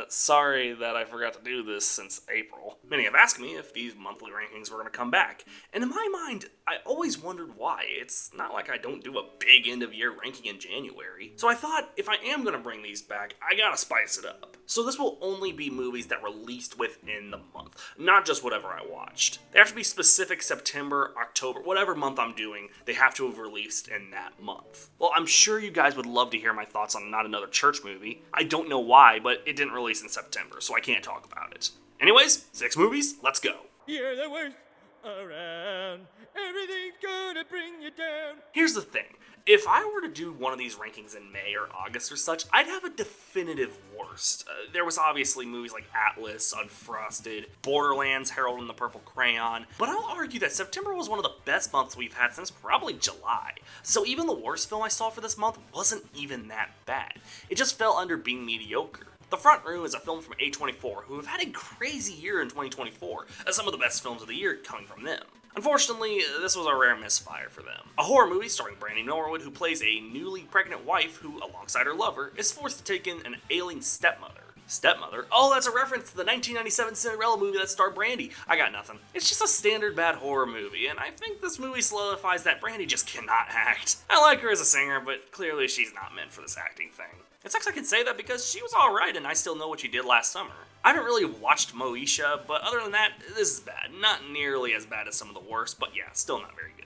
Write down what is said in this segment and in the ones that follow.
Sorry that I forgot to do this since April. Many have asked me if these monthly rankings were going to come back, and in my mind, I always wondered why. It's not like I don't do a big end-of-year ranking in January. So I thought, if I am going to bring these back, I gotta spice it up. So this will only be movies that released within the month, not just whatever I watched. They have to be specific September, October, whatever month I'm doing, they have to have released in that month. Well, I'm sure you guys would love to hear my thoughts on Not Another Church Movie. I don't know why, but it didn't release in September, so I can't talk about it. Anyways, 6 movies, let's go. You're the worst around. Everything's gonna bring you down. Here's the thing. If I were to do one of these rankings in May or August or such, I'd have a definitive worst. There was obviously movies like Atlas, Unfrosted, Borderlands, Harold and the Purple Crayon, but I'll argue that September was one of the best months we've had since probably July. So even the worst film I saw for this month wasn't even that bad. It just fell under being mediocre. The Front Room is a film from A24, who have had a crazy year in 2024, as some of the best films of the year coming from them. Unfortunately, this was a rare misfire for them. A horror movie starring Brandy Norwood, who plays a newly pregnant wife who, alongside her lover, is forced to take in an ailing stepmother. Stepmother? Oh, that's a reference to the 1997 Cinderella movie that starred Brandy. I got nothing. It's just a standard bad horror movie, and I think this movie solidifies that Brandy just cannot act. I like her as a singer, but clearly she's not meant for this acting thing. It sucks I can say that because she was alright and I still know what she did last summer. I haven't really watched Moesha, but other than that, this is bad. Not nearly as bad as some of the worst, but yeah, still not very good.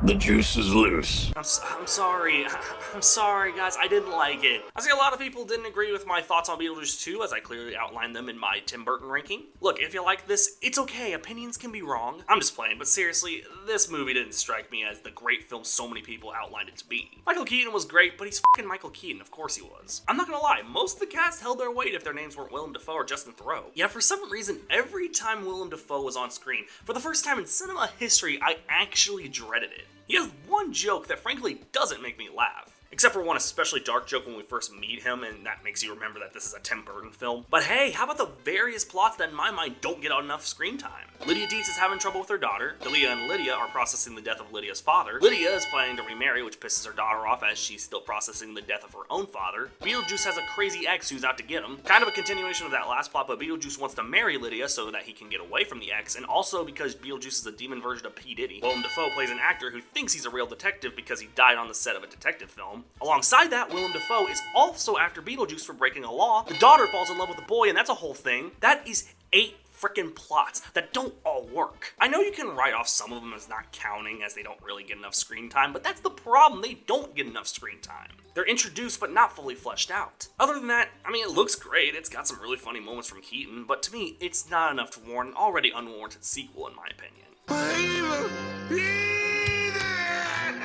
The juice is loose. I'm sorry. I'm sorry, guys. I didn't like it. I see a lot of people didn't agree with my thoughts on Beetlejuice 2, as I clearly outlined them in my Tim Burton ranking. Look, if you like this, it's okay. Opinions can be wrong. I'm just playing, but seriously, this movie didn't strike me as the great film so many people outlined it to be. Michael Keaton was great, but he's fucking Michael Keaton. Of course he was. I'm not gonna lie, most of the cast held their weight if their names weren't Willem Dafoe or Justin Theroux. Yet for some reason, every time Willem Dafoe was on screen, for the first time in cinema history, I actually dreaded it. He has one joke that frankly doesn't make me laugh. Except for one especially dark joke when we first meet him, and that makes you remember that this is a Tim Burton film. But hey, how about the various plots that in my mind don't get enough screen time? Lydia Deetz is having trouble with her daughter. Delia and Lydia are processing the death of Lydia's father. Lydia is planning to remarry, which pisses her daughter off as she's still processing the death of her own father. Beetlejuice has a crazy ex who's out to get him. Kind of a continuation of that last plot, but Beetlejuice wants to marry Lydia so that he can get away from the ex, and also because Beetlejuice is a demon version of P. Diddy. Willem Dafoe plays an actor who thinks he's a real detective because he died on the set of a detective film. Alongside that, Willem Dafoe is also after Beetlejuice for breaking a law. The daughter falls in love with the boy, and that's a whole thing. That is 8 frickin' plots that don't all work. I know you can write off some of them as not counting as they don't really get enough screen time, but that's the problem. They don't get enough screen time. They're introduced but not fully fleshed out. Other than that, I mean, it looks great. It's got some really funny moments from Keaton, but to me, it's not enough to warrant an already unwarranted sequel in my opinion.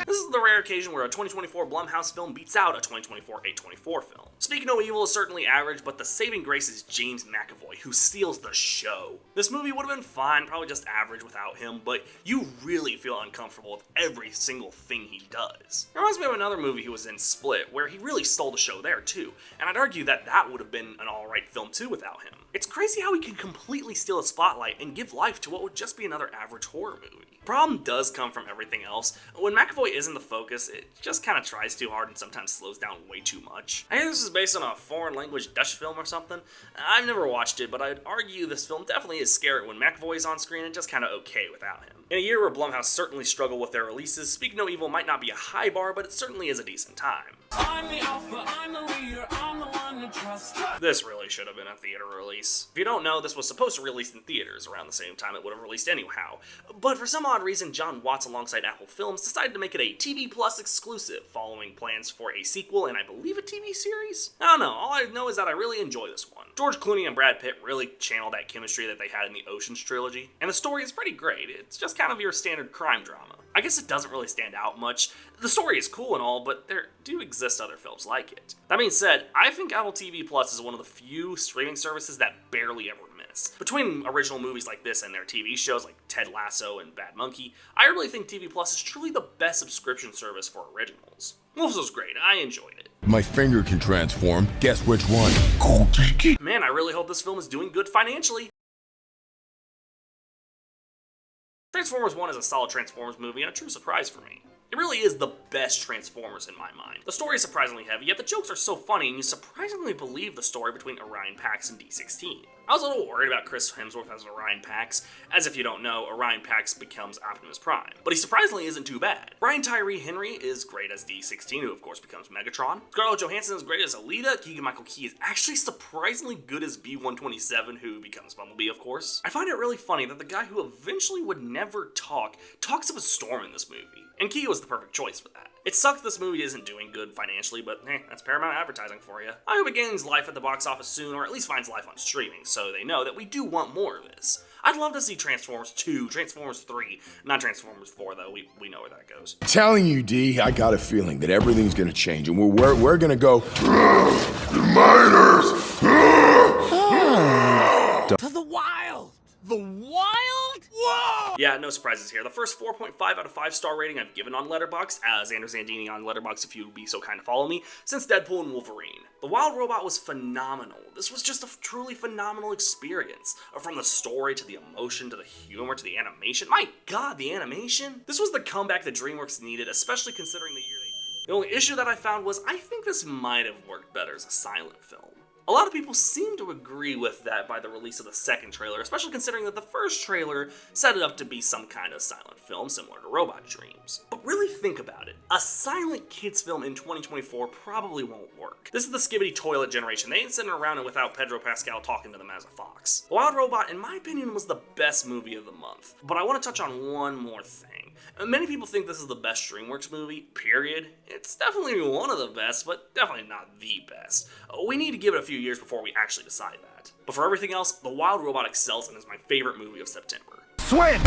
This is the rare occasion where a 2024 Blumhouse film beats out a 2024 A24 film. Speak No Evil is certainly average, but the saving grace is James McAvoy, who steals the show. This movie would have been fine, probably just average without him, but you really feel uncomfortable with every single thing he does. It reminds me of another movie he was in, Split, where he really stole the show there too, and I'd argue that that would have been an alright film too without him. It's crazy how he can completely steal a spotlight and give life to what would just be another average horror movie. Problem does come from everything else. When McAvoy isn't the focus, it just kind of tries too hard and sometimes slows down way too much. I think this is based on a foreign language Dutch film or something. I've never watched it, but I'd argue this film definitely is scary when McAvoy is on screen and just kind of okay without him. In a year where Blumhouse certainly struggled with their releases, Speak No Evil might not be a high bar, but it certainly is a decent time. I'm the alpha, I'm the leader, I'm the one to trust. This really should have been a theater release. If you don't know, this was supposed to release in theaters around the same time it would have released anyhow. But for some odd reason, John Watts alongside Apple Films decided to make it a TV Plus exclusive, following plans for a sequel and I believe a TV series? I don't know, all I know is that I really enjoy this one. George Clooney and Brad Pitt really channel that chemistry that they had in the Ocean's trilogy, and the story is pretty great. It's just kind of your standard crime drama. I guess it doesn't really stand out much. The story is cool and all, but there do exist other films like it. That being said, I think Apple TV Plus is one of the few streaming services that barely ever miss. Between original movies like this and their TV shows like Ted Lasso and Bad Monkey, I really think TV Plus is truly the best subscription service for originals. Wolves was great, I enjoyed it. My finger can transform. Guess which one? Go take it. Man, I really hope this film is doing good financially. Transformers 1 is a solid Transformers movie and a true surprise for me. It really is the best Transformers in my mind. The story is surprisingly heavy, yet the jokes are so funny and you surprisingly believe the story between Orion Pax and D16. I was a little worried about Chris Hemsworth as Orion Pax, as if you don't know, Orion Pax becomes Optimus Prime, but he surprisingly isn't too bad. Brian Tyree Henry is great as D16, who of course becomes Megatron. Scarlett Johansson is great as Alita. Keegan-Michael Key is actually surprisingly good as B-127, who becomes Bumblebee, of course. I find it really funny that the guy who eventually would never talks of a storm in this movie, and Key was the perfect choice for that. It sucks this movie isn't doing good financially, but that's Paramount advertising for you. I hope it gains life at the box office soon, or at least finds life on streaming, so they know that we do want more of this. I'd love to see Transformers 2, Transformers 3, not Transformers 4 though, we know where that goes. Telling you, D, I got a feeling that everything's gonna change, and we're gonna go. The miners. To the wild! The wild? Whoa! Yeah, no surprises here. The first 4.5 out of 5 star rating I've given on Letterboxd, as Andrew Zandini on Letterboxd if you would be so kind to follow me, since Deadpool and Wolverine. The Wild Robot was phenomenal. This was just a truly phenomenal experience. From the story, to the emotion, to the humor, to the animation. My god, the animation! This was the comeback that DreamWorks needed, especially considering the year they... The only issue that I found was, I think this might have worked better as a silent film. A lot of people seem to agree with that by the release of the second trailer, especially considering that the first trailer set it up to be some kind of silent film similar to Robot Dreams. But really think about it. A silent kids film in 2024 probably won't work. This is the skibbity toilet generation. They ain't sitting around and without Pedro Pascal talking to them as a fox. The Wild Robot, in my opinion, was the best movie of the month. But I want to touch on one more thing. Many people think this is the best DreamWorks movie, period. It's definitely one of the best, but definitely not the best. We need to give it a few years before we actually decide that. But for everything else, The Wild Robot excels and is my favorite movie of September. Swim!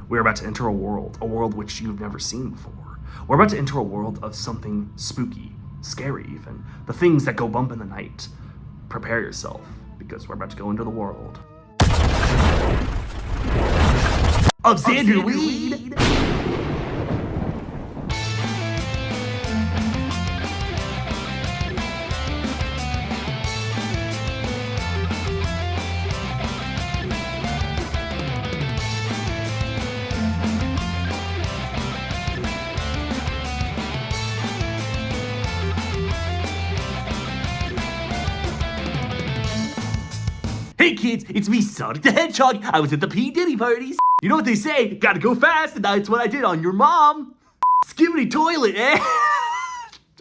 We're about to enter a world which you've never seen before. We're about to enter a world of something spooky, scary even, the things that go bump in the night. Prepare yourself, because we're about to go into the world of Xander Weed. Hey kids, it's me, Sonic the Hedgehog. I was at the P. Diddy parties. You know what they say, gotta go fast, and that's what I did on your mom. Skibbity toilet, eh?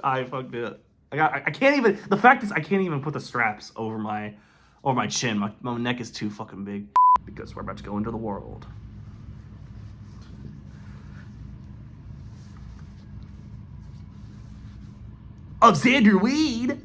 I fucked it up. I can't even, the fact is I can't even put the straps over my chin. My neck is too fucking big. Because we're about to go into the world of Xander Weed.